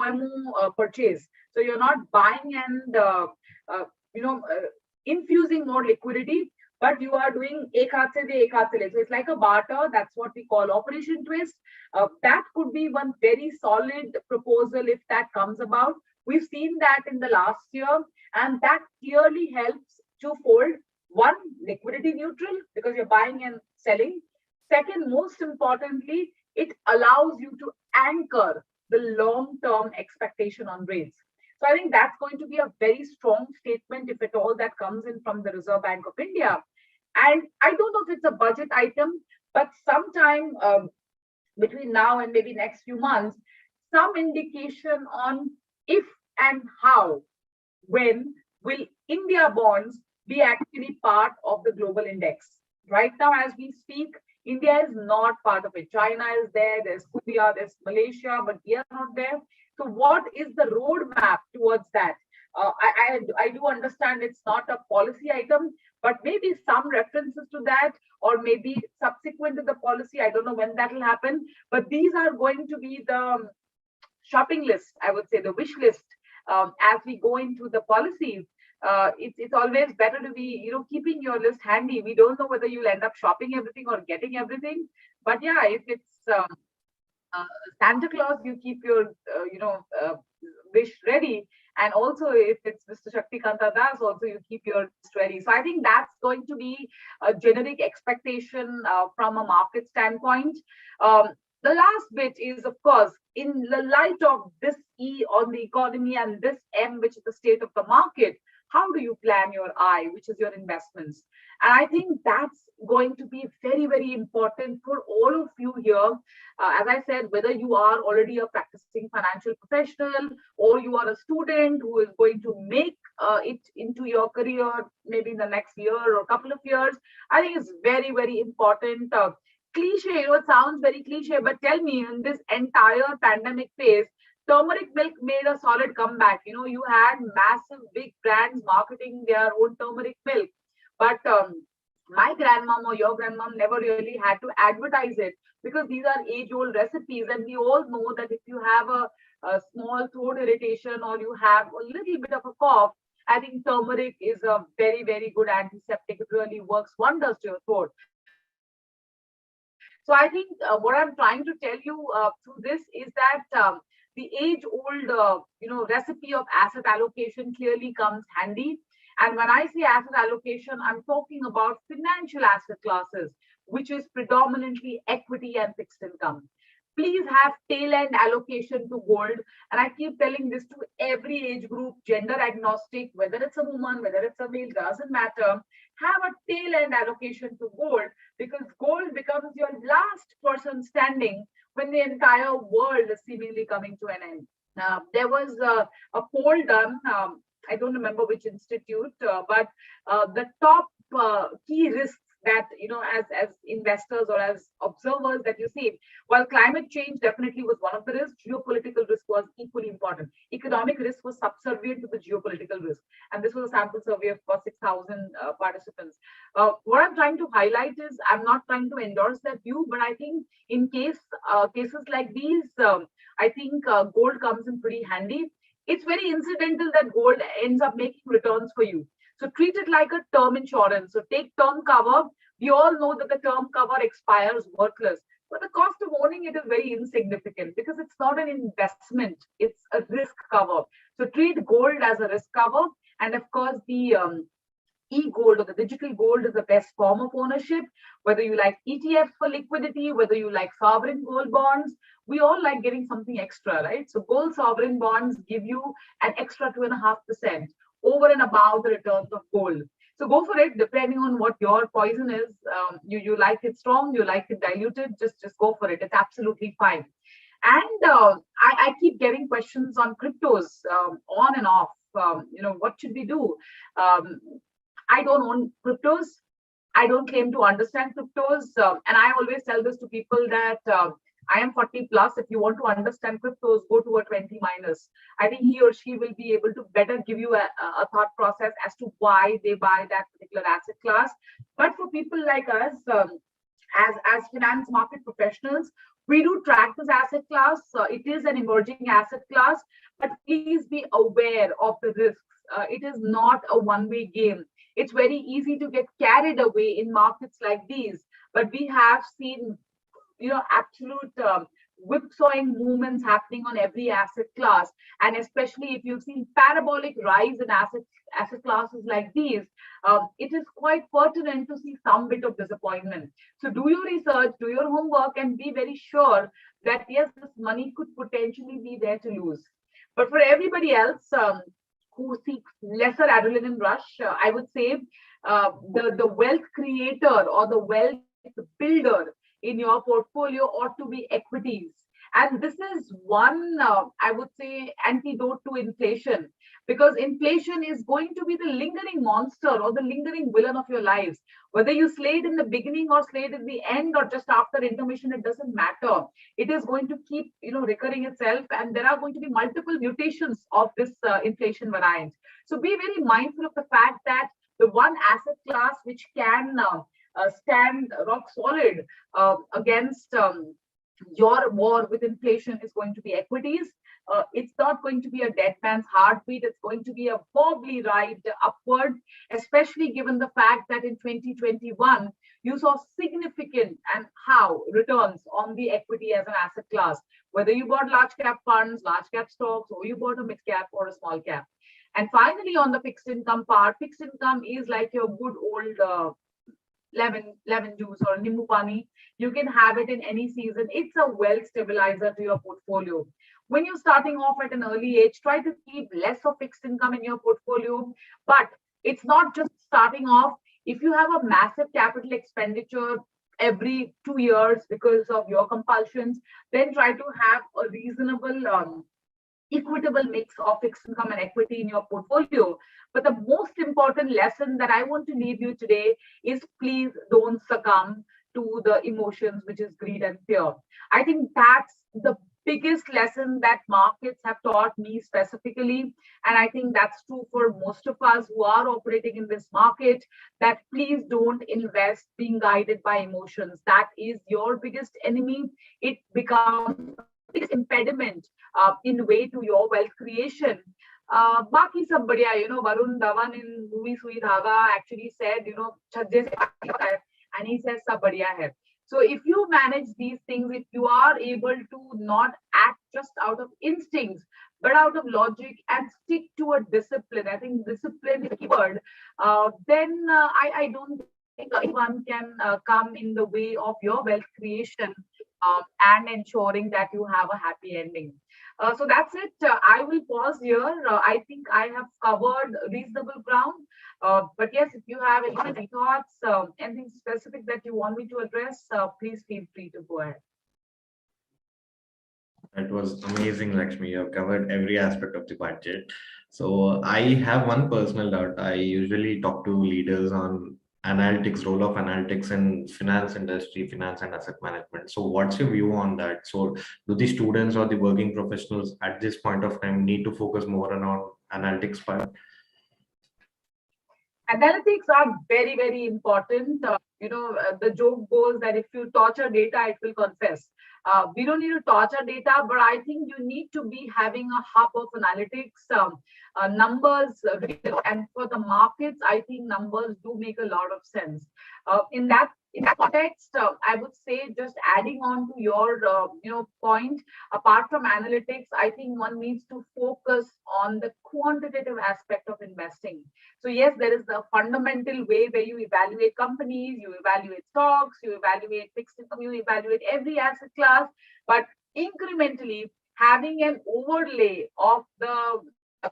OMO purchase. So you're not buying and you know infusing more liquidity, but you are doing ek haath se de ek haath se le. So it's like a barter. That's what we call Operation Twist. That could be one very solid proposal if that comes about. We've seen that in the last year, and that clearly helps twofold. One, liquidity neutral because you're buying and selling. Second, most importantly, it allows you to anchor the long-term expectation on rates. So I think that's going to be a very strong statement, if at all, that comes in from the Reserve Bank of India. And I don't know if it's a budget item, but sometime between now and maybe next few months, some indication on if and how, when will India bonds be actually part of the global index. Right now, as we speak, India is not part of it. China is there, there's Korea, there's Malaysia, but we are not there. So what is the roadmap towards that? I do understand it's not a policy item, but maybe some references to that, or maybe subsequent to the policy. I don't know when that will happen, but these are going to be the shopping list, I would say, the wish list as we go into the policies. It's always better to be keeping your list handy. We don't know whether you'll end up shopping everything or getting everything, but yeah, if it's Santa Claus, you keep your wish ready, and also if it's Mr. Shakti Kanta Das, also you keep your list ready. So I think that's going to be a generic expectation from a market standpoint. The last bit is, of course, in the light of this E on the economy and this M, which is the state of the market, how do you plan your I, which is your investments? And I think that's going to be very, very important for all of you here. As I said, whether you are already a practicing financial professional or you are a student who is going to make it into your career maybe in the next year or a couple of years, I think it's very, very important. Cliche, it sounds very cliche, but tell me, in this entire pandemic phase, turmeric milk made a solid comeback. You had massive big brands marketing their own turmeric milk, but my grandmom or your grandmom never really had to advertise it because these are age-old recipes, and we all know that if you have a small throat irritation or you have a little bit of a cough, I think turmeric is a very, very good antiseptic. It really works wonders to your throat. So I think what I'm trying to tell you through this is that the age-old, recipe of asset allocation clearly comes handy. And when I say asset allocation, I'm talking about financial asset classes, which is predominantly equity and fixed income. Please have tail end allocation to gold. And I keep telling this to every age group, gender agnostic, whether it's a woman, whether it's a male, doesn't matter. Have a tail end allocation to gold, because gold becomes your last person standing when the entire world is seemingly coming to an end. There was a poll done, I don't remember which institute, but the top key risks that, as investors or as observers that you see, while climate change definitely was one of the risks, geopolitical risk was equally important. Economic risk was subservient to the geopolitical risk. And this was a sample survey of 6,000 participants. What I'm trying to highlight is, I'm not trying to endorse that view, but I think in cases like these, I think gold comes in pretty handy. It's very incidental that gold ends up making returns for you. So treat it like a term insurance. So take term cover. We all know that the term cover expires worthless, but the cost of owning it is very insignificant because it's not an investment, it's a risk cover. So treat gold as a risk cover. And of course, the e-gold or the digital gold is the best form of ownership. Whether you like ETFs for liquidity, whether you like sovereign gold bonds, we all like getting something extra, right? So gold sovereign bonds give you an extra 2.5% over and above the returns of gold. So go for it, depending on what your poison is. You like it strong, you like it diluted, just go for it. It's absolutely fine. And I keep getting questions on cryptos on and off. What should we do? I don't own cryptos. I don't claim to understand cryptos. And I always tell this to people that I am 40 plus. If you want to understand cryptos, go to a 20 minus. I think he or she will be able to better give you a thought process as to why they buy that particular asset class. But for people like us, as finance market professionals, We do track this asset class. It is an emerging asset class, but please be aware of the risks. It is not a one-way game. It's very easy to get carried away in markets like these, but we have seen, absolute whipsawing movements happening on every asset class, and especially if you've seen parabolic rise in asset classes like these, it is quite pertinent to see some bit of disappointment. So do your research, do your homework, and be very sure that yes, this money could potentially be there to lose. But for everybody else who seeks lesser adrenaline rush, I would say the wealth creator or the wealth builder in your portfolio ought to be equities. And this is one, I would say, antidote to inflation, because inflation is going to be the lingering monster or the lingering villain of your lives. Whether you slay it in the beginning or slay it at the end or just after intermission, it doesn't matter. It is going to keep, recurring itself, and there are going to be multiple mutations of this inflation variant. So be very mindful of the fact that the one asset class which can stand rock solid against your war with inflation is going to be equities. It's not going to be a dead man's heartbeat. It's going to be a wobbly ride upward, especially given the fact that in 2021, you saw significant and how returns on the equity as an asset class, whether you bought large cap funds, large cap stocks, or you bought a mid cap or a small cap. And finally, on the fixed income part, fixed income is like your good old lemon juice or nimbu pani. You can have it in any season. It's a wealth stabilizer to your portfolio. When you're starting off at an early age, try to keep less of fixed income in your portfolio. But it's not just starting off. If you have a massive capital expenditure every 2 years because of your compulsions, then try to have a reasonable equitable mix of fixed income and equity in your portfolio. But the most important lesson that I want to leave you today is please don't succumb to the emotions, which is greed and fear. I think that's the biggest lesson that markets have taught me specifically. And I think that's true for most of us who are operating in this market, that please don't invest being guided by emotions. That is your biggest enemy. It becomes biggest impediment in way to your wealth creation. Baki sab badhiya, Varun Dhawan in movie Sui Dhaga actually said, chhajje se paani hota hai, and he says sab badhiya hai. So if you manage these things, if you are able to not act just out of instincts, but out of logic and stick to a discipline, I think discipline is the keyword, then I don't think anyone can come in the way of your wealth creation and ensuring that you have a happy ending. So that's it. I will pause here. I think I have covered reasonable ground. But yes, if you have any thoughts, anything specific that you want me to address, please feel free to go ahead. That was amazing, Lakshmi. You have covered every aspect of the budget. So I have one personal doubt. I usually talk to leaders on analytics, role of analytics in finance industry, finance and asset management. So what's your view on that? So do the students or the working professionals at this point of time need to focus more on analytics part? Analytics are very, very important. The joke goes that if you torture data, it will confess. We don't need to torture data, but I think you need to be having a hub of analytics, numbers, and for the markets, I think numbers do make a lot of sense. In that context, I would say, just adding on to your point, apart from analytics, I think one needs to focus on the quantitative aspect of investing. So yes, there is the fundamental way where you evaluate companies, you evaluate stocks, you evaluate fixed income, you evaluate every asset class, but incrementally having an overlay of the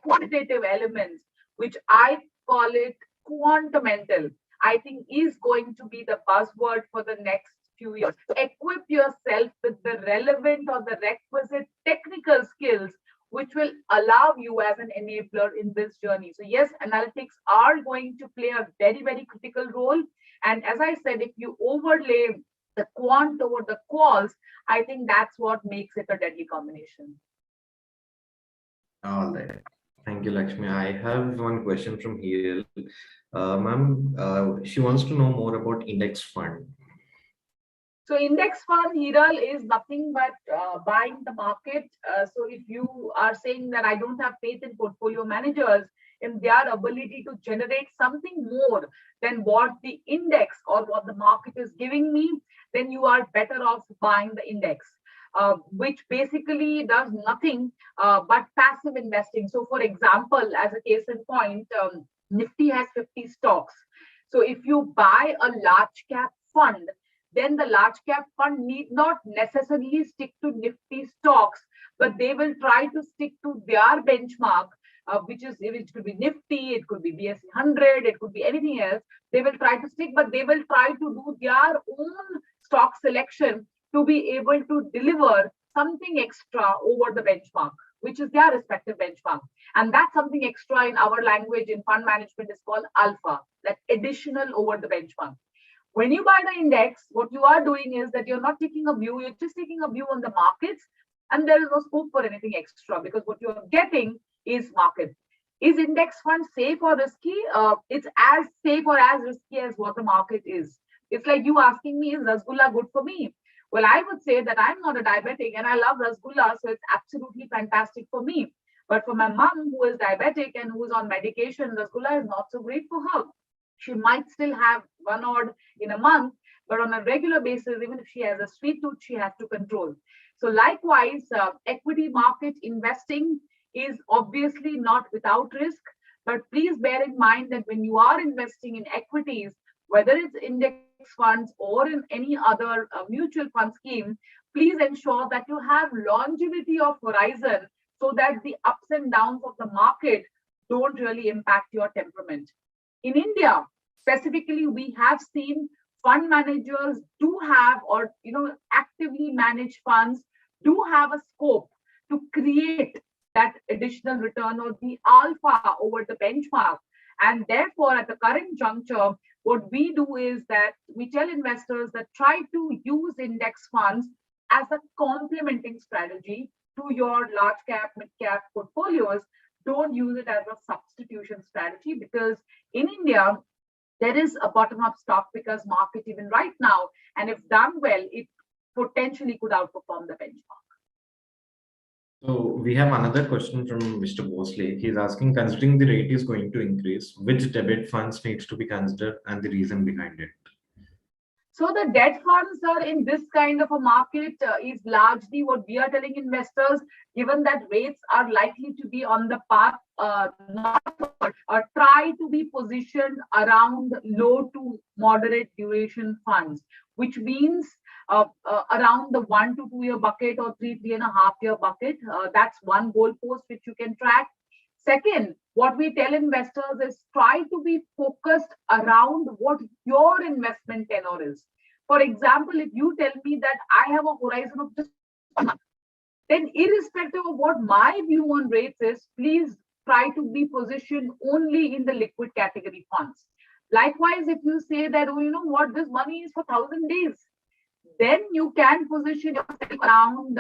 quantitative elements, which I call it quantamental, I think is going to be the buzzword for the next few years. Equip yourself with the relevant or the requisite technical skills which will allow you as an enabler in this journey. So yes, analytics are going to play a very, very critical role. And as I said, if you overlay the quant over the quals, I think that's what makes it a deadly combination. All right. Thank you, Lakshmi. I have one question from here. Ma'am, she wants to know more about index fund. So index fund, Hiral, is nothing but buying the market. So if you are saying that I don't have faith in portfolio managers in their ability to generate something more than what the index or what the market is giving me, then you are better off buying the index, which basically does nothing but passive investing. So for example, as a case in point, Nifty has 50 stocks. So if you buy a large cap fund, then the large cap fund need not necessarily stick to Nifty stocks, but they will try to stick to their benchmark, which could be Nifty, it could be BSE 100, it could be anything else. They will try to stick, but they will try to do their own stock selection to be able to deliver something extra over the benchmark, which is their respective benchmark. And that's something extra in our language in fund management is called alpha, that additional over the benchmark. When you buy the index, what you are doing is that you're not taking a view, you're just taking a view on the markets, and there is no scope for anything extra because what you're getting is market. Is index fund safe or risky? It's as safe or as risky as what the market is. It's like you asking me, is Rasgulla good for me? Well, I would say that I'm not a diabetic and I love Rasgulla, so it's absolutely fantastic for me. But for my mom, who is diabetic and who is on medication, Rasgulla is not so great for her. She might still have one odd in a month, but on a regular basis, even if she has a sweet tooth, she has to control. So, likewise, equity market investing is obviously not without risk, but please bear in mind that when you are investing in equities, whether it's index funds or in any other mutual fund scheme, please ensure that you have longevity of horizon so that the ups and downs of the market don't really impact your temperament. In India, specifically, we have seen fund managers do have, or actively managed funds do have a scope to create that additional return or the alpha over the benchmark. And therefore, at the current juncture, what we do is that we tell investors that try to use index funds as a complementing strategy to your large cap, mid cap portfolios. Don't use it as a substitution strategy because in India, there is a bottom up stock pickers market even right now. And if done well, it potentially could outperform the benchmark. So we have another question from Mr. Bosley. He's asking, considering the rate is going to increase, which debit funds needs to be considered and the reason behind it? So the debt funds are in this kind of a market is largely what we are telling investors, given that rates are likely to be on the path not try to be positioned around low to moderate duration funds, which means around the 1 to 2 year bucket or 3.5 year bucket. That's one goalpost which you can track. Second, what we tell investors is try to be focused around what your investment tenor is. For example, if you tell me that I have a horizon of just 1 month, then irrespective of what my view on rates is, please try to be positioned only in the liquid category funds. Likewise, if you say that, oh, you know what, this money is for 1,000 days, then you can position yourself around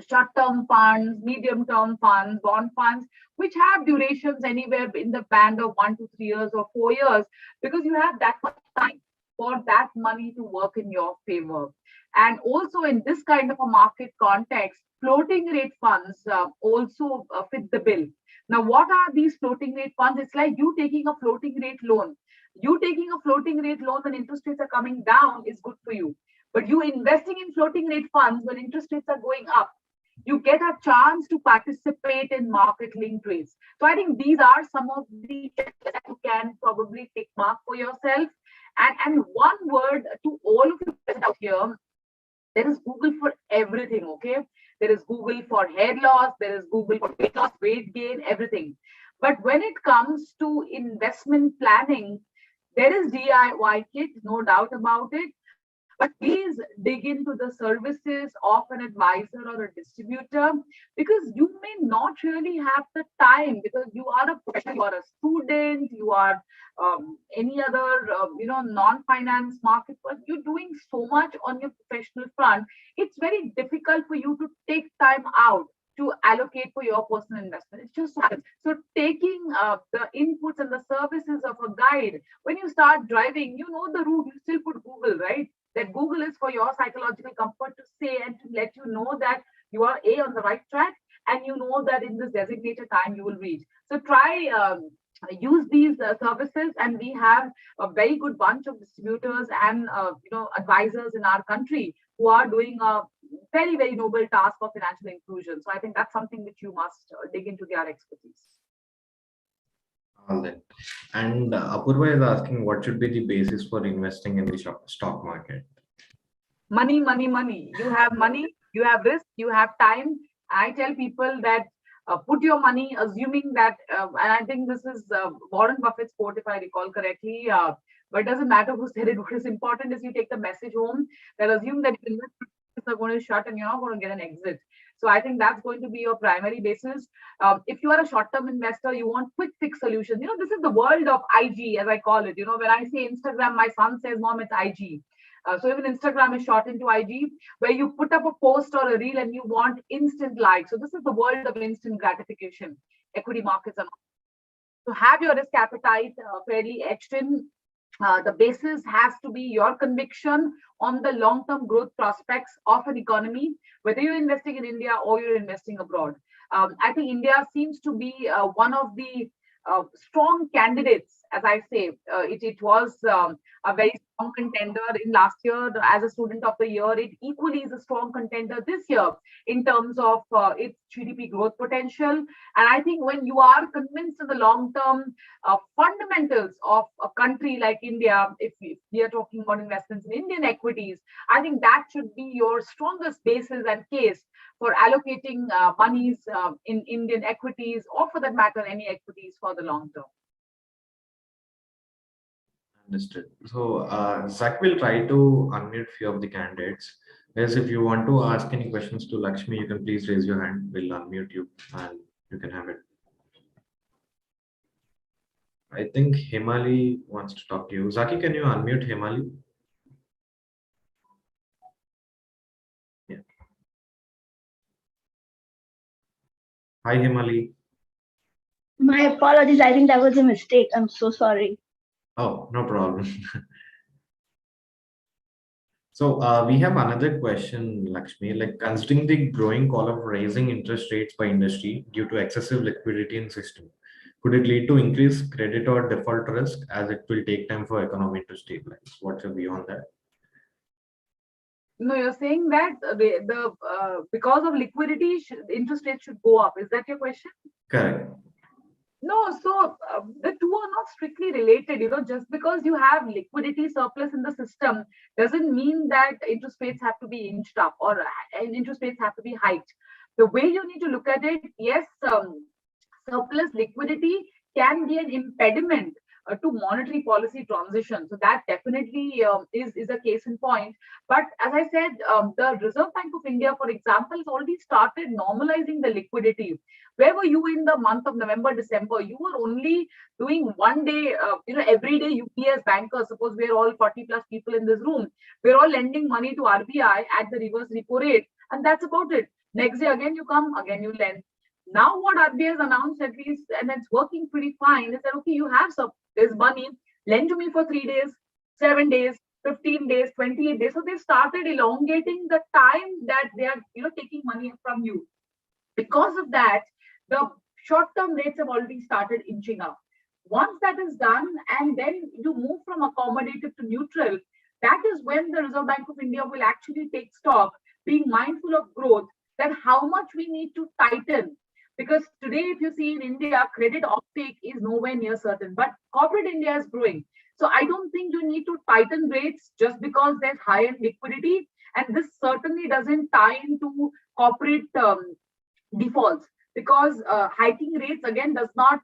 short-term funds, medium-term funds, bond funds, which have durations anywhere in the band of 1 to 3 years or 4 years, because you have that much time for that money to work in your favor. And also in this kind of a market context, floating rate funds also fit the bill. Now, what are these floating rate funds? It's like you taking a floating rate loan. You taking a floating rate loan when interest rates are coming down is good for you. But you investing in floating rate funds when interest rates are going up, you get a chance to participate in market linked rates. So I think these are some of the that you can probably tick mark for yourself. And one word to all of you out here, there is Google for everything, okay? There is Google for hair loss, there is Google for weight loss, weight gain, everything. But when it comes to investment planning, there is DIY kit, no doubt about it. But please dig into the services of an advisor or a distributor because you may not really have the time because you are a professional, you are a student, you are any other non-finance market, but you're doing so much on your professional front. It's very difficult for you to take time out to allocate for your personal investment. It's just so taking the inputs and the services of a guide. When you start driving, you know the route. You still put Google, right? that Google is for your psychological comfort to say and to let you know that you are on the right track, and you know that in this designated time you will reach. So try use these services, and we have a very good bunch of distributors and advisors in our country who are doing a very noble task of financial inclusion. So I think that's something which you must dig into their expertise. All that. And Apurva is asking what should be the basis for investing in the stock market? Money. You have money, you have risk, you have time. I tell people that put your money, assuming that, and I think this is Warren Buffett's quote, if I recall correctly. But it doesn't matter who said it. What is important is you take the message home. That assume that investments are going to shut and you're not going to get an exit. So I think that's going to be your primary basis. If you are a short-term investor, you want quick fix solutions. This is the world of IG, as I call it. When I say Instagram, my son says, "Mom, it's IG." So even Instagram is short into IG, where you put up a post or a reel and you want instant likes. So this is the world of instant gratification. Equity markets are not. So have your risk appetite fairly etched in. The basis has to be your conviction on the long-term growth prospects of an economy, whether you're investing in India or you're investing abroad. I think India seems to be one of the strong candidates, as I say. It was a very strong contender in last year as a student of the year. It equally is a strong contender this year in terms of its GDP growth potential. And I think when you are convinced of the long-term fundamentals of a country like India, if we are talking about investments in Indian equities, I think that should be your strongest basis and case for allocating monies in Indian equities, or for that matter, any equities for the long term. Understood. So Zach will try to unmute few of the candidates. Yes, if you want to ask any questions to Lakshmi, you can please raise your hand. We'll unmute you and you can have it. I think Himali wants to talk to you. Zaki, can you unmute Himali? Yeah. Hi, Himali. My apologies. I think that was a mistake. I'm so sorry. Oh, no problem. So we have another question, Lakshmi. Like, considering the growing call of raising interest rates by industry due to excessive liquidity in system, could it lead to increased credit or default risk, as it will take time for economy to stabilize? What's your view on that? No, you're saying that because of liquidity, interest rates should go up. Is that your question? Correct. No, so the two are not strictly related. Just because you have liquidity surplus in the system doesn't mean that interest rates have to be inched up, or interest rates have to be hiked. The way you need to look at it, yes, surplus liquidity can be an impediment to monetary policy transition. So that definitely is a case in point. But as I said, the Reserve Bank of India, for example, has already started normalizing the liquidity. Where were you in the month of November, December? You were only doing one day, every day UPS bankers, suppose we're all 40 plus people in this room, we're all lending money to RBI at the reverse repo rate, and that's about it. Next day again you come, again you lend. Now what RBI has announced, at least, and it's working pretty fine, is that, okay, you have this money, lend to me for 3 days, 7 days, 15 days, 28 days. So they started elongating the time that they are, taking money from you. Because of that, the short-term rates have already started inching up. Once that is done, and then you move from accommodative to neutral, that is when the Reserve Bank of India will actually take stock, being mindful of growth, that how much we need to tighten. Because today, if you see in India, credit offtake is nowhere near certain, but corporate India is growing. So I don't think you need to tighten rates just because there's high-end liquidity. And this certainly doesn't tie into corporate defaults, because hiking rates again does not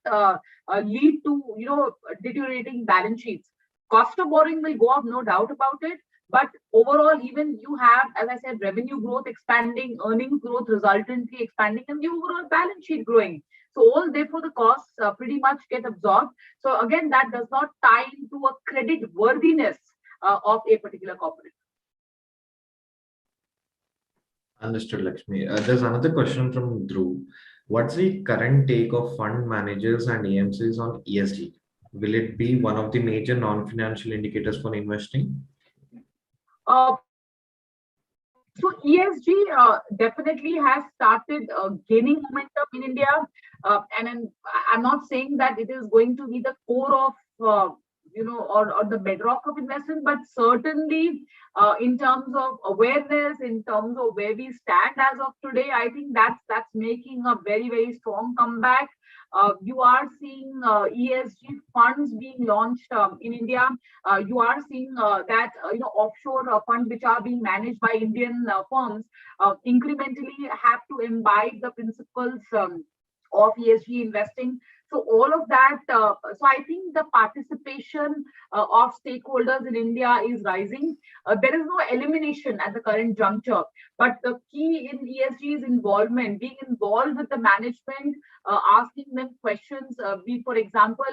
lead to deteriorating balance sheets. Cost of borrowing will go up, no doubt about it. But overall, even you have, as I said, revenue growth expanding, earnings growth resultantly expanding, and the overall balance sheet growing. So all therefore the costs pretty much get absorbed. So again, that does not tie into a credit worthiness of a particular corporate. Understood, Lakshmi. There's another question from Dhruv. What's the current take of fund managers and AMCs on ESG? Will it be one of the major non-financial indicators for investing? Uh, so ESG definitely has started gaining momentum in India, and then I'm not saying that it is going to be the core of or the bedrock of investment, but certainly in terms of awareness, in terms of where we stand as of today, I think that's making a very strong comeback. You are seeing ESG funds being launched in India. You are seeing that offshore funds which are being managed by Indian firms incrementally have to imbibe the principles of ESG investing. So all of that. So I think the participation of stakeholders in India is rising. There is no elimination at the current juncture, but the key in ESG is involvement, being involved with the management, asking them questions. Be for example,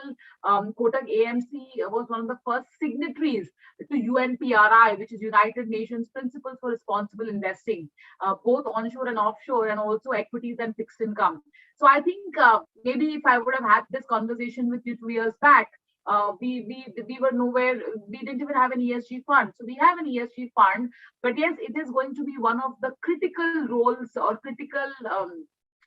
Kotak AMC was one of the first signatories to UNPRI, which is United Nations Principles for Responsible Investing, both onshore and offshore, and also equities and fixed income. So I think maybe if I would have had this conversation with you 2 years back, we were nowhere. We didn't even have an ESG fund. So we have an ESG fund, but yes, it is going to be one of the critical roles or critical,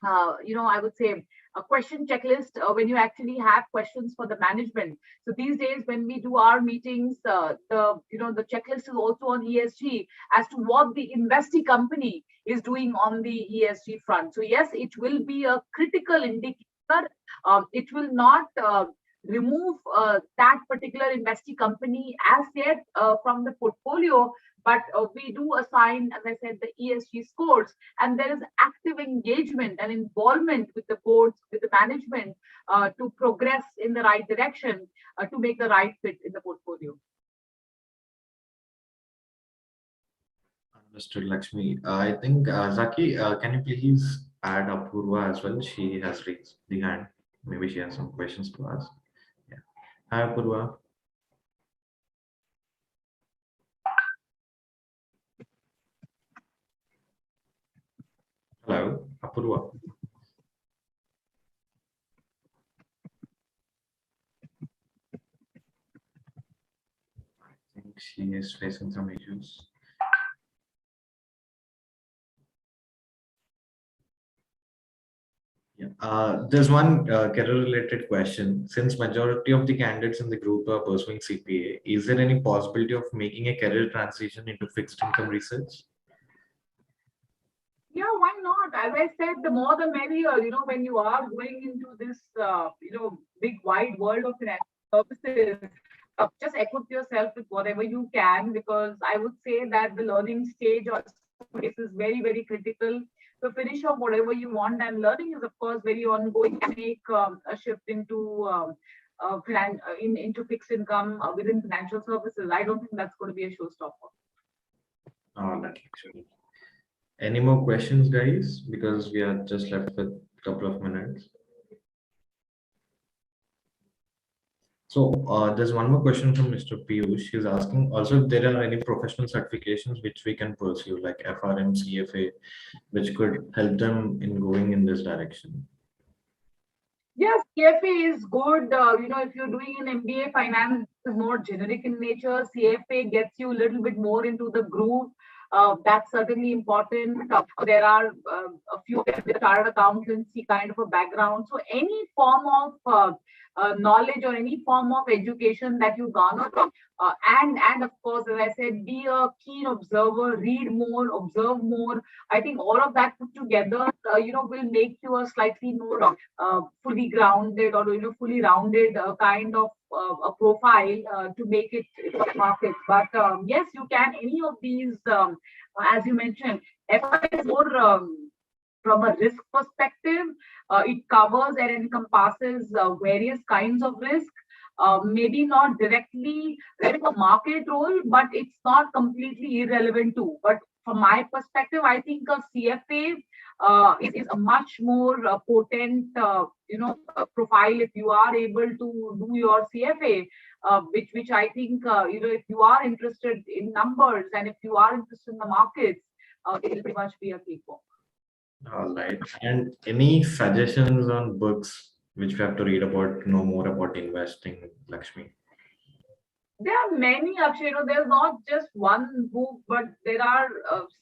I would say, a question checklist when you actually have questions for the management. So these days, when we do our meetings, the checklist is also on ESG as to what the investee company is doing on the ESG front. So yes, it will be a critical indicator. It will not remove that particular investee company as yet from the portfolio, but we do assign, as I said, the ESG scores, and there is active engagement and involvement with the boards, with the management to progress in the right direction to make the right fit in the portfolio. Understood, Lakshmi. I think Zaki, can you please add Apurva as well? She has raised the hand. Maybe she has some questions to ask. Yeah. Hi, Apurva. Hello, Apurva. I think she is facing some issues. Yeah. There's one career-related question. Since majority of the candidates in the group are pursuing CPA, is there any possibility of making a career transition into fixed income research? Yeah, why not? As I said, the more the merrier. When you are going into this, big wide world of financial services, just equip yourself with whatever you can, because I would say that the learning stage or space is very critical. So finish off whatever you want, and learning is of course very ongoing. And make a shift into into fixed income within financial services. I don't think that's going to be a showstopper. Oh, that's actually. Any more questions, guys? Because we are just left with a couple of minutes. So there's one more question from Mr. Piyush. He's asking also if there are any professional certifications which we can pursue, like FRM, CFA, which could help them in going in this direction. Yes, CFA is good. If you're doing an MBA, finance is more generic in nature. CFA gets you a little bit more into the groove. That's certainly important. There are a few chartered accountancy kind of a background. So any form of knowledge or any form of education that you garner, and of course, as I said, be a keen observer, read more, observe more. I think all of that put together, will make you a slightly more fully grounded or fully rounded kind of a profile to make it to the market. But yes, you can any of these, as you mentioned. FI is more from a risk perspective. It covers and encompasses various kinds of risk. Maybe not directly like a market role, but it's not completely irrelevant too. But from my perspective, I think a CFA is a much more potent, profile if you are able to do your CFA, which I think, if you are interested in numbers and if you are interested in the markets, it will pretty much be a cakewalk. All right. And any suggestions on books which we have to read about to know more about investing, Lakshmi? There are many, Akshay. There's not just one book, but there are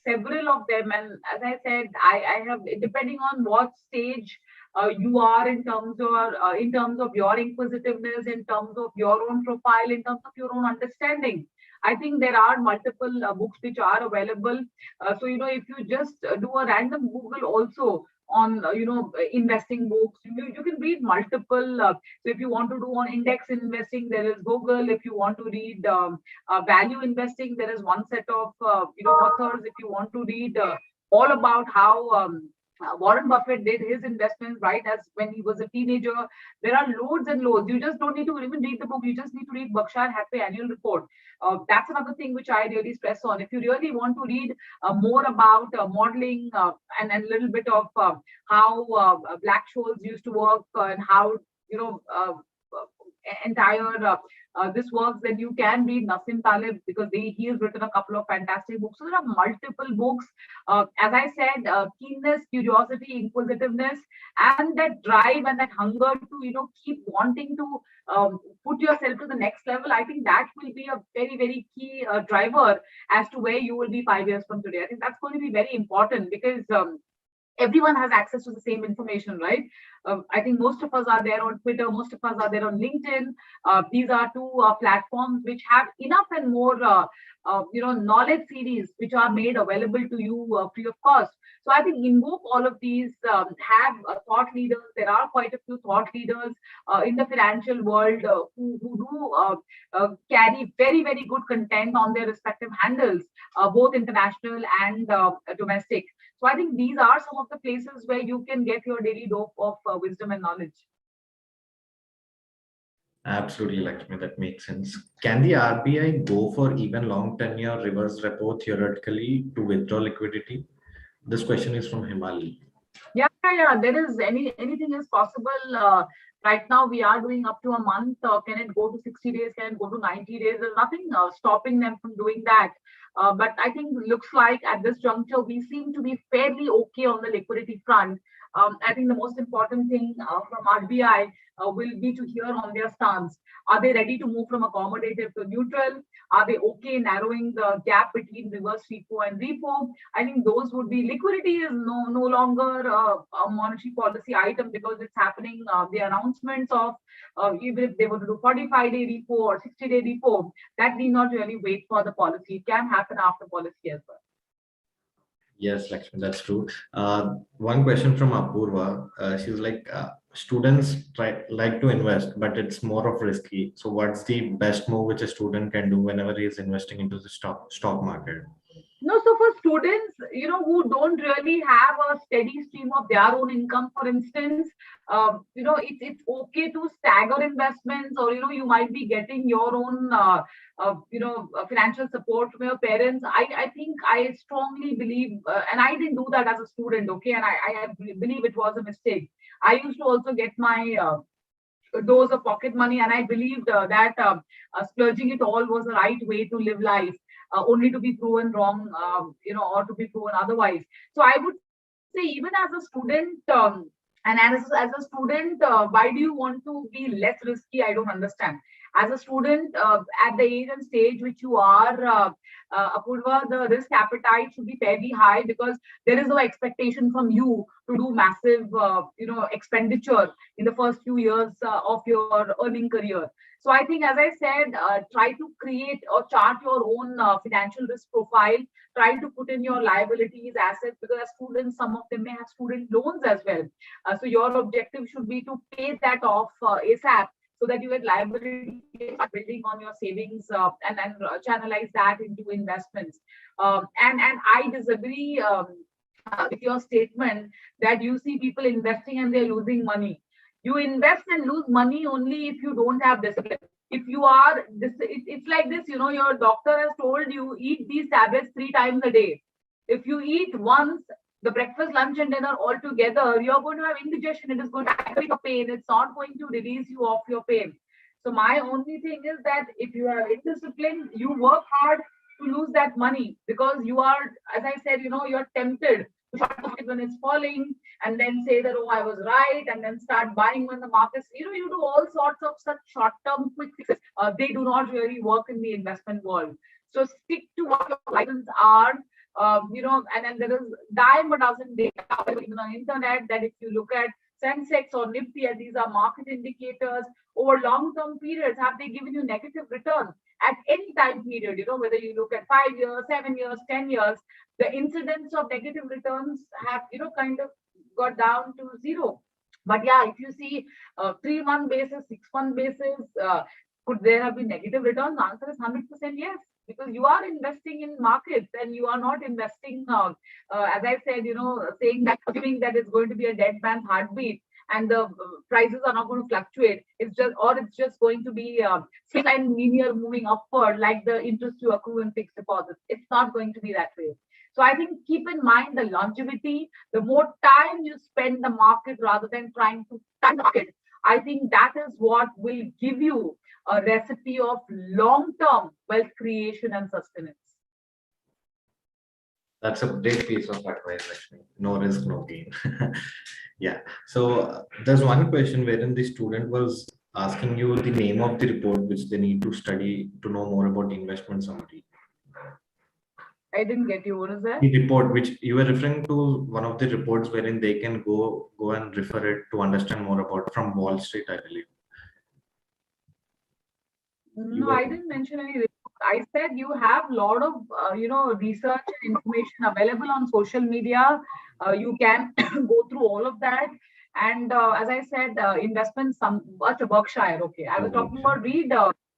several of them. And as I said, I have, depending on what stage you are in terms of your inquisitiveness, in terms of your own profile, in terms of your own understanding. I think there are multiple books which are available. So if you just do a random Google also on investing books, you can read multiple. So if you want to do on index investing, there is Google. If you want to read value investing, there is one set of authors. If you want to read all about how Warren Buffett did his investments right as when he was a teenager, there are loads and loads. You just don't need to even read the book. You just need to read Berkshire Hathaway annual report. That's another thing which I really stress on. If you really want to read more about modeling and a little bit of how Black-Scholes used to work and how you know entire this works, then you can read Nassim Taleb because he has written a couple of fantastic books. So there are multiple books. As I said, keenness, curiosity, inquisitiveness, and that drive and that hunger to keep wanting to put yourself to the next level. I think that will be a very very key driver as to where you will be 5 years from today. I think that's going to be very important because everyone has access to the same information, right? I think most of us are there on Twitter, most of us are there on LinkedIn. These are two platforms which have enough and more, knowledge series which are made available to you free of cost. So I think invoke all of these, have thought leaders. There are quite a few thought leaders in the financial world who do carry very, very good content on their respective handles, both international and domestic. So I think these are some of the places where you can get your daily dose of wisdom and knowledge. Absolutely, Lakshmi, that makes sense. Can the RBI go for even long tenure reverse repo theoretically to withdraw liquidity? This question is from Himali. Yeah. There is anything is possible. Right now, we are doing up to a month. Can it go to 60 days? Can it go to 90 days? There's nothing stopping them from doing that. But I think looks like at this juncture, we seem to be fairly okay on the liquidity front. I think the most important thing from RBI will be to hear on their stance. Are they ready to move from accommodative to neutral? Are they okay narrowing the gap between reverse repo and repo? I think those would be, liquidity is no longer a monetary policy item because it's happening. The announcements of even if they were to do 45-day repo or 60-day repo, that need not really wait for the policy. It can happen after policy as well. Yes, Lakshmi, that's true. One question from Apurva. She's like, students like to invest, but it's more of risky. So what's the best move which a student can do whenever he is investing into the stock market? No, so for students, who don't really have a steady stream of their own income, for instance, it's okay to stagger investments, or you might be getting your own, financial support from your parents. I think I strongly believe, and I didn't do that as a student, okay, and I believe it was a mistake. I used to also get my dose of pocket money, and I believed that splurging it all was the right way to live life, only to be proven wrong, or to be proven otherwise. So I would say, even as a student, and as a student, why do you want to be less risky? I don't understand. As a student, at the age and stage which you are, Apurva, the risk appetite should be fairly high because there is no expectation from you to do massive, expenditure in the first few years of your earning career. So I think, as I said, try to create or chart your own financial risk profile. Try to put in your liabilities, assets, because as students, some of them may have student loans as well. So your objective should be to pay that off ASAP, so that you get liability building on your savings, and then channelize that into investments. And I disagree with your statement that you see people investing and they're losing money. You invest and lose money only if you don't have discipline. If you are, it's like this, your doctor has told you eat these tablets 3 times a day. If you eat once, the breakfast, lunch, and dinner all together, you're going to have indigestion. It is going to aggravate your pain. It's not going to release you of your pain. So my only thing is that if you are indisciplined, you work hard to lose that money because you are, as I said, you're tempted to short it when it's falling. and then say that, oh, I was right, and then start buying when the markets, you do all sorts of such short-term quick fixes. They do not really work in the investment world. So stick to what your guidelines are. And then there is dime a dozen data even on internet that if you look at Sensex or Nifty, and these are market indicators over long-term periods, have they given you negative return at any time period? Whether you look at 5 years, 7 years, 10 years, the incidence of negative returns have kind of got down to zero. But yeah, if you see 3-month basis, 6-month basis, could there have been negative returns? The answer is 100% yes, because you are investing in markets and you are not investing, as I said, saying that, assuming that it's going to be a dead man's heartbeat and the prices are not going to fluctuate. It's just going to be straight line linear moving upward like the interest you accrue in fixed deposits. It's not going to be that way. So I think keep in mind the longevity, the more time you spend the market rather than trying to time the market. I think that is what will give you a recipe of long-term wealth creation and sustenance. That's a great piece of advice, Lakshmi. No risk, no gain. Yeah. So there's one question wherein the student was asking you the name of the report which they need to study to know more about investment summary. I didn't get you. What is that? The report which you were referring to, one of the reports wherein they can go and refer it to understand more about from Wall Street, I believe. No, I didn't mention any report. I said you have a lot of research and information available on social media. You can go through all of that. And as I said, investments, what's a Berkshire? Okay, I was talking about read.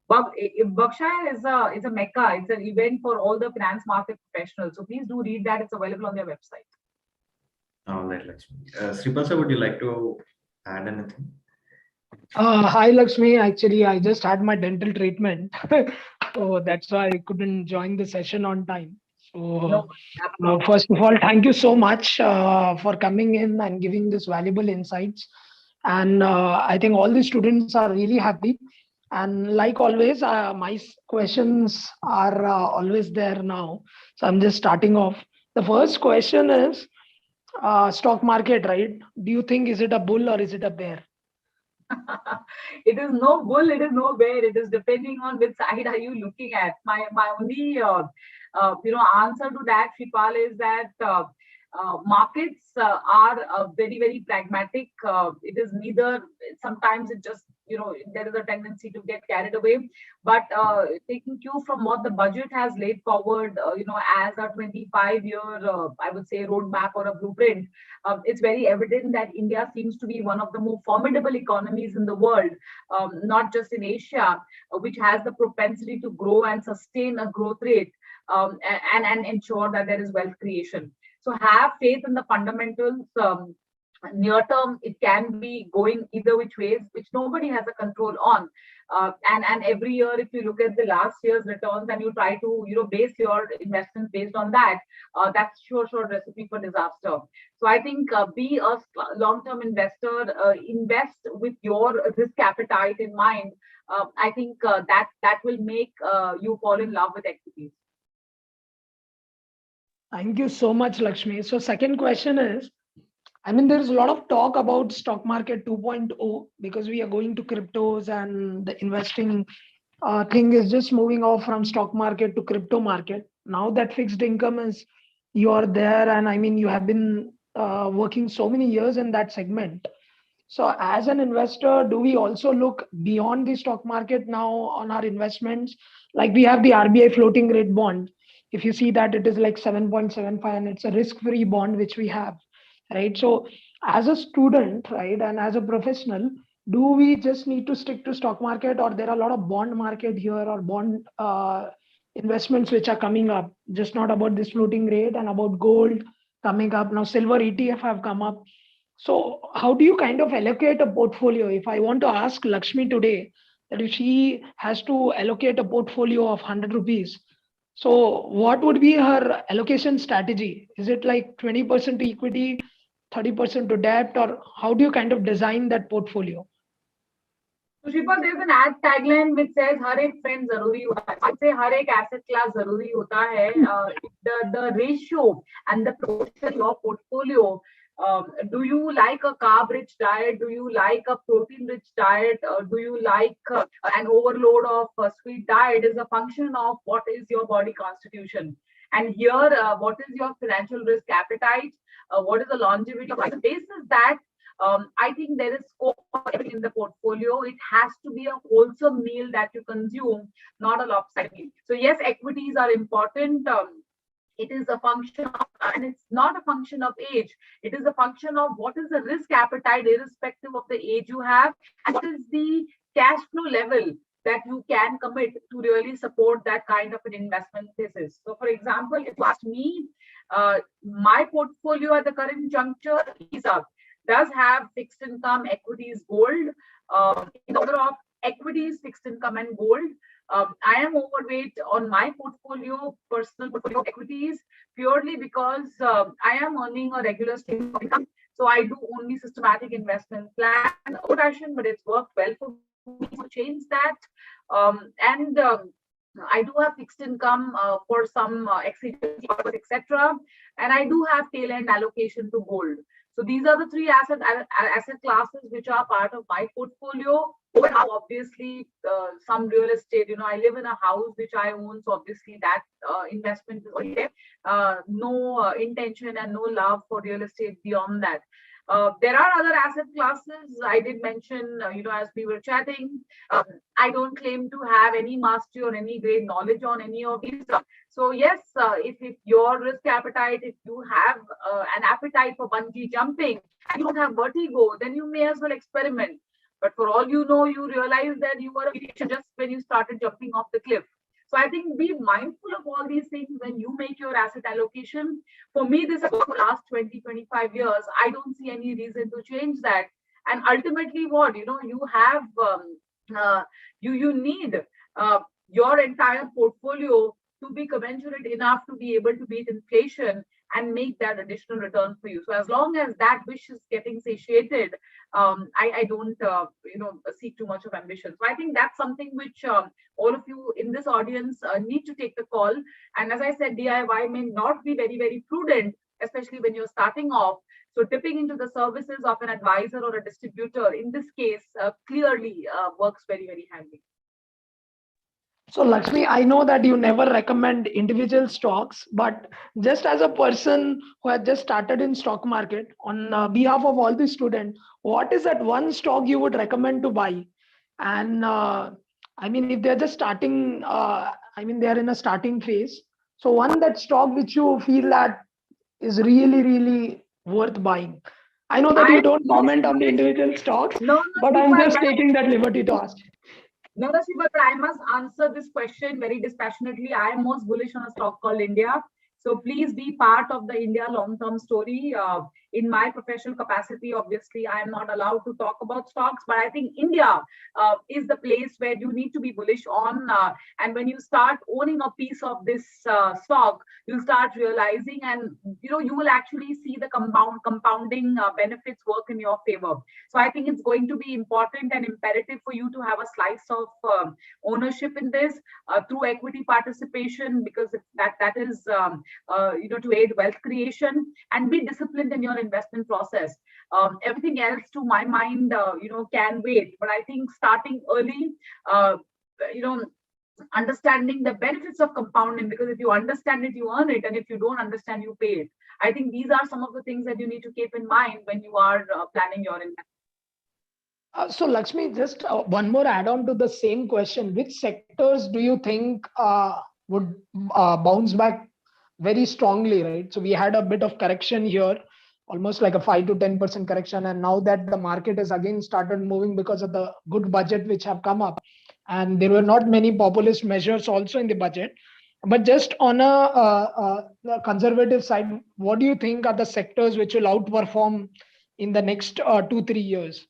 Berkshire is a mecca. It's an event for all the finance market professionals. So please do read that. It's available on their website. All right, Lakshmi. Sripal, would you like to add anything? Hi Lakshmi, actually I just had my dental treatment, so that's why I couldn't join the session on time. So first of all, thank you so much for coming in and giving this valuable insights. And I think all the students are really happy. And like always, my questions are always there now. So I'm just starting off. The first question is stock market, right? Do you think is it a bull or is it a bear? It is no bull, it is no bear. It is depending on which side are you looking at. My only answer to that, Shripal, is that markets are very, very pragmatic. It is neither. Sometimes it just there is a tendency to get carried away. But taking cue from what the budget has laid forward, as a 25-year, I would say, roadmap or a blueprint, it's very evident that India seems to be one of the more formidable economies in the world, not just in Asia, which has the propensity to grow and sustain a growth rate and ensure that there is wealth creation. So have faith in the fundamentals. Near term, it can be going either which ways, which nobody has a control on. And every year, if you look at the last year's returns and you try to base your investments based on that, that's sure recipe for disaster. So I think be a long-term investor, invest with your risk appetite in mind. I think that will make you fall in love with equities. Thank you so much, Lakshmi. So second question is, there's a lot of talk about stock market 2.0 because we are going to cryptos and the investing thing is just moving off from stock market to crypto market. Now that fixed income is, you are there and you have been working so many years in that segment. So as an investor, do we also look beyond the stock market now on our investments? Like we have the RBI floating rate bond. If you see that it is like 7.75 and it's a risk-free bond which we have. Right. So as a student, right, and as a professional, do we just need to stick to stock market, or there are a lot of bond market here or bond investments which are coming up, just not about this floating rate and about gold coming up now, silver ETF have come up. So how do you kind of allocate a portfolio? If I want to ask Lakshmi today that if she has to allocate a portfolio of 100 rupees, so what would be her allocation strategy? Is it like 20% to equity, 30% to debt, or how do you kind of design that portfolio? So Shripa, there's an ad tagline which says "Har ek friend zaruri hota hai." I say "Har ek asset class zaruri hota hai." The ratio and the proportion of your portfolio Do you like a carb-rich diet? Do you like a protein-rich diet? Do you like an overload of sweet diet? Is a function of what is your body constitution. And here, what is your financial risk appetite? What is the longevity? On the basis that I think there is scope for everything in the portfolio. It has to be a wholesome meal that you consume, not a lopsided meal. So yes, equities are important. It is a function of, and it's not a function of age. It is a function of what is the risk appetite, irrespective of the age you have, and what is the cash flow level that you can commit to really support that kind of an investment thesis. So, for example, if you ask me, my portfolio at the current juncture is does have fixed income, equities, gold, in order of equities, fixed income, and gold. I am overweight on my portfolio, personal portfolio equities, purely because I am earning a regular stream of income. So I do only systematic investment plan, old fashioned, but it's worked well for me to change that. And I do have fixed income for some exigency, etc. And I do have tail end allocation to gold. So these are the three asset classes which are part of my portfolio. Now, obviously, some real estate. I live in a house which I own, so obviously that investment is okay. No intention and no love for real estate beyond that. There are other asset classes I did mention, as we were chatting. I don't claim to have any mastery or any great knowledge on any of these. So yes, if your risk appetite, if you have an appetite for bungee jumping, and you don't have vertigo, then you may as well experiment. But for all you know, you realize that you were a pediatrician just when you started jumping off the cliff. So I think be mindful of all these things when you make your asset allocation. For me, this is for the last 20, 25 years. I don't see any reason to change that. And ultimately, what you have, you need your entire portfolio to be commensurate enough to be able to beat inflation and make that additional return for you. So as long as that wish is getting satiated, I don't seek too much of ambition. So I think that's something which all of you in this audience need to take the call. And as I said, DIY may not be very, very prudent, especially when you're starting off. So dipping into the services of an advisor or a distributor in this case clearly works very, very handy. So Lakshmi, I know that you never recommend individual stocks, but just as a person who has just started in stock market, on behalf of all the students, what is that one stock you would recommend to buy? And if they're just starting, they're in a starting phase. So one that stock which you feel that is really, really worth buying. I know that you don't comment on the individual stocks, but I'm just taking that liberty to ask. No, but I must answer this question very dispassionately. I am most bullish on a stock called India. So please be part of the India long-term story. In my professional capacity, obviously, I am not allowed to talk about stocks, but I think India is the place where you need to be bullish on. And when you start owning a piece of this stock, you'll start realizing, and you will actually see the compounding benefits work in your favor. So I think it's going to be important and imperative for you to have a slice of ownership in this through equity participation, because that is to aid wealth creation, and be disciplined in your investment process. Everything else, to my mind, can wait. But I think starting early, understanding the benefits of compounding, because if you understand it, you earn it, and if you don't understand, you pay it. I think these are some of the things that you need to keep in mind when you are planning your investment. So Lakshmi, just one more add-on to the same question. Which sectors do you think would bounce back very strongly, right? So we had a bit of correction here, almost like a 5 to 10% correction. And now that the market has again started moving because of the good budget which have come up, and there were not many populist measures also in the budget. But just on a conservative side, what do you think are the sectors which will outperform in the next 2-3 years?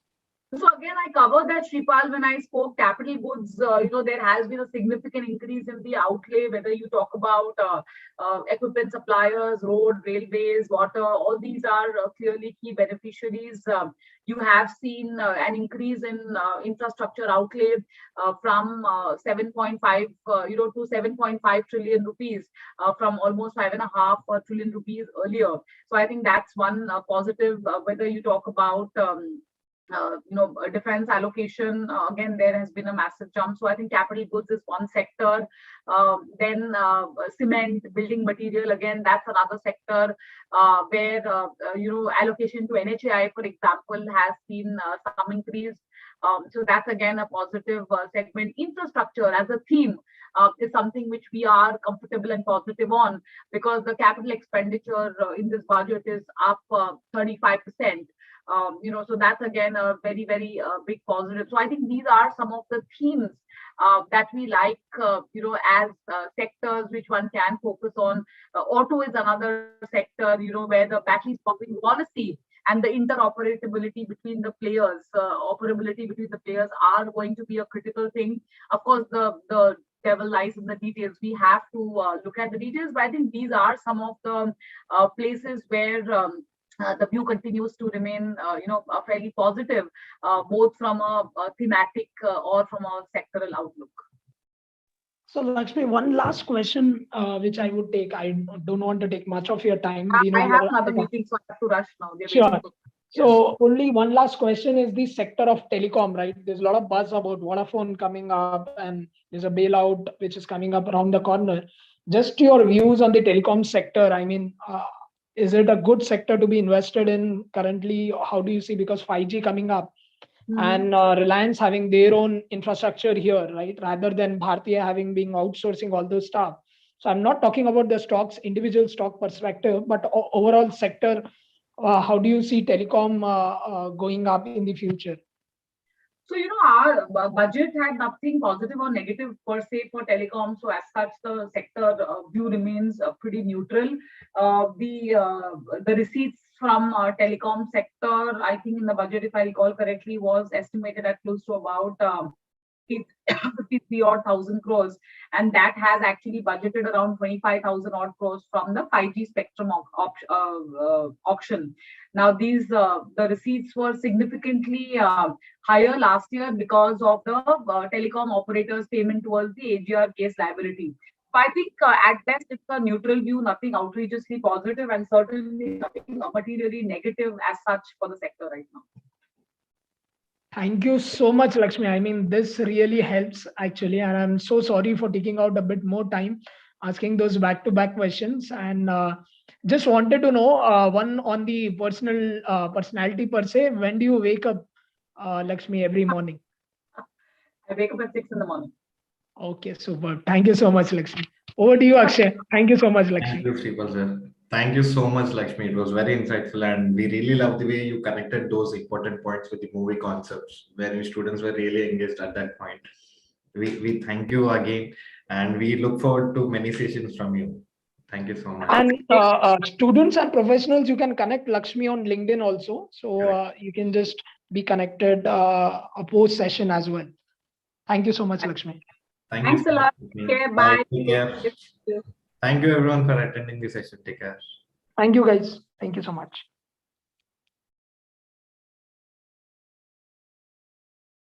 So again, I covered that, Shripal, when I spoke capital goods. There has been a significant increase in the outlay, whether you talk about equipment suppliers, road, railways, water, all these are clearly key beneficiaries. You have seen an increase in infrastructure outlay from 7.5, to 7.5 trillion rupees, from almost 5.5 trillion rupees earlier. So I think that's one positive. Whether you talk about defense allocation, again, there has been a massive jump. So I think capital goods is one sector. Then cement, building material, again, that's another sector where allocation to NHAI, for example, has seen some increase. So that's again a positive segment. Infrastructure as a theme is something which we are comfortable and positive on, because the capital expenditure in this budget is up 35%. So that's again a very, very big positive. So I think these are some of the themes that we like, as sectors which one can focus on. Auto is another sector, where the battery swapping policy and the interoperability between the players, operability between the players are going to be a critical thing. Of course, the devil lies in the details. We have to look at the details, but I think these are some of the places where the view continues to remain, fairly positive, both from a thematic or from a sectoral outlook. So Lakshmi, one last question, which I would take. I don't want to take much of your time. We know I you have are- another meeting, so I have to rush now. They're Sure. waiting for- So only one last question is the sector of telecom, right? There's a lot of buzz about Vodafone coming up, and there's a bailout which is coming up around the corner. Just your views on the telecom sector. I mean, is it a good sector to be invested in currently? How do you see, because 5G coming up and Reliance having their own infrastructure here, right? Rather than Bhartiya having been outsourcing all those stuff. So I'm not talking about the stocks, individual stock perspective, but overall sector. How do you see telecom going up in the future? So, our budget had nothing positive or negative per se for telecom. So, as such, the sector view remains pretty neutral. The receipts from telecom sector, I think in the budget, if I recall correctly, was estimated at close to about 53 odd thousand crores, and that has actually budgeted around 25,000 odd crores from the 5G spectrum auction. Now, the receipts were significantly higher last year because of the telecom operators' payment towards the AGR case liability. So I think at best it's a neutral view, nothing outrageously positive, and certainly nothing materially negative as such for the sector right now. Thank you so much, Lakshmi. I mean, this really helps actually, and I'm so sorry for taking out a bit more time asking those back-to-back questions. And just wanted to know one on the personality per se. When do you wake up, Lakshmi, every morning? I wake up at 6 in the morning. Okay, super. Thank you so much, Lakshmi. Over to you, Akshay. Thank you so much, Lakshmi. Thank you, Sripal sir. Thank you so much, Lakshmi. It was very insightful, and we really love the way you connected those important points with the movie concepts, where your students were really engaged at that point. We thank you again, and we look forward to many sessions from you. Thank you so much. And students and professionals, you can connect Lakshmi on LinkedIn also. So you can just be connected a post session as well. Thank you so much, Lakshmi. Thanks a lot. Okay, bye. Take care. Thank you everyone for attending the session. Take care. Thank you, guys. Thank you so much.